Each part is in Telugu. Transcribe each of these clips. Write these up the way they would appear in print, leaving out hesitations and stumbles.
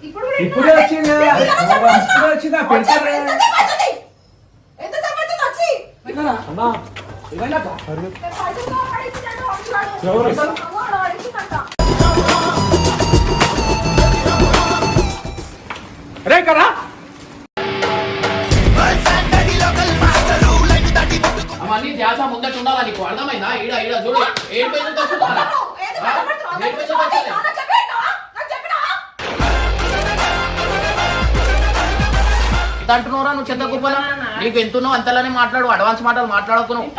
ఇప్పుడే వచ్చిందా అన్నా ఏమైనా రే కరా అవన్నీ ధ్యాస ముందట ఉండాలా నీకు అర్థమైందా? ఈడ ఈడ చూడు ఏడు పేజీలు వస్తుందా? అంటున్నారా నువ్వు చెత్త కుప్పలా? నీకు ఎంతున్నావు అంతలానే మాట్లాడు, అడ్వాన్స్ మాటలు మాట్లాడుకున్నావు.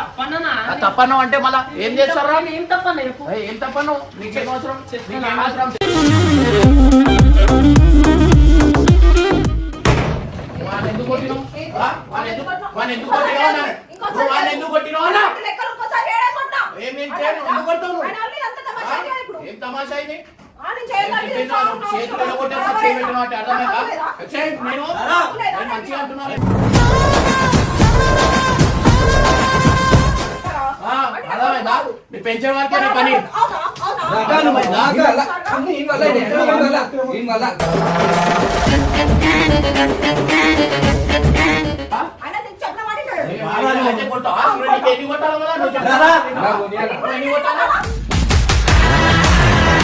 తప్పన్నావు అంటే మళ్ళా ఏం చేస్తారా? ఏం తప్పను? నీకేం అవసరం? నీకేం అవసరం? ఎందుకు కొట్టినావు? ఎందుకు కొట్టినావు? ఏం తమాషా ఇది? చేతులు కొట్టేసి చేయబెట్టిన వాటి అర్థమైందా? నేను మంచిగా అంటున్నాను. అర్థమైందా? మీరు పెంచే వారికి పని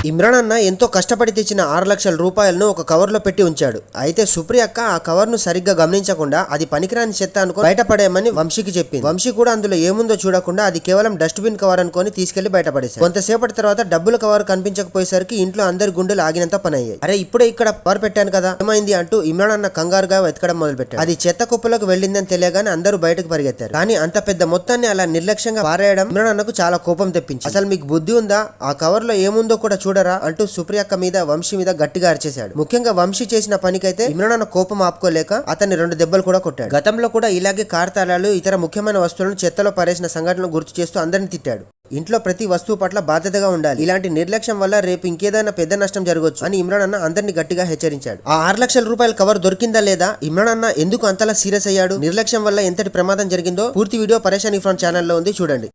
ఇమ్రాన్ అన్న ఎంతో కష్టపడి తెచ్చిన 6 లక్షల రూపాయలను ఒక కవర్ లో పెట్టి ఉంచాడు. అయితే సుప్రియ అక్క ఆ కవర్ ను సరిగ్గా గమనించకుండా అది పనికిరాని చెత్త అనుకో బయటపడేయమని వంశీకి చెప్పింది. వంశీ కూడా అందులో ఏముందో చూడకుండా అది కేవలం డస్ట్ బిన్ కవర్ అనుకొని తీసుకెళ్లి బయటపడేశాడు. కొంతసేపటి తర్వాత డబ్బుల కవర్ కనిపించకపోయేసరికి ఇంట్లో అందరి గుండెలు ఆగినంత పని అయ్యాయి. అరే ఇప్పుడే ఇక్కడ కవర్ పెట్టాను కదా, ఏమైంది అంటూ ఇమ్రాన్ అన్న కంగారుగా వెతకడం మొదలు పెట్టాడు. అది చెత్త కుప్పలకు వెళ్ళిందని తెలియగానే అందరూ బయటకు పరిగెత్తారు. కానీ అంత పెద్ద మొత్తాన్ని అలా నిర్లక్ష్యంగా పారేయడం ఇమ్రాన్ అన్నకు చాలా కోపం తెప్పించింది. అసలు మీకు బుద్ధి ఉందా? ఆ కవర్ లో ఏముందో కూడా చూడరా అంటూ సుప్రియక్క మీద వంశీ మీద గట్టిగా అరిచేశాడు. ముఖ్యంగా వంశీ చేసిన పనికైతే ఇమ్రాన్ అన్న కోపం ఆపుకోలేక అతన్ని 2 దెబ్బలు కూడా కొట్టాడు. గతంలో కూడా ఇలాగే కార్తాళాలు ఇతర ముఖ్యమైన వస్తువులను చెత్తలో పరేసిన సంఘటనలు గుర్తు చేస్తూ అందరిని తిట్టాడు. ఇంట్లో ప్రతి వస్తువు పట్ల బాధ్యతగా ఉండాలి, ఇలాంటి నిర్లక్ష్యం వల్ల రేపు ఇంకేదైనా పెద్ద నష్టం జరగవచ్చు అని ఇమ్రాన్ అన్న అందరినీ గట్టిగా హెచ్చరించాడు. ఆ 6 లక్షల రూపాయల కవర్ దొరికిందా లేదా, ఇమ్రాన్ అన్న ఎందుకు అంతలా సీరియస్ అయ్యాడు, నిర్లక్ష్యం వల్ల ఎంతటి ప్రమాదం జరిగిందో పూర్తి వీడియో పరేషాన్ ఇర్ఫాన్ ఛానల్లో ఉంది, చూడండి.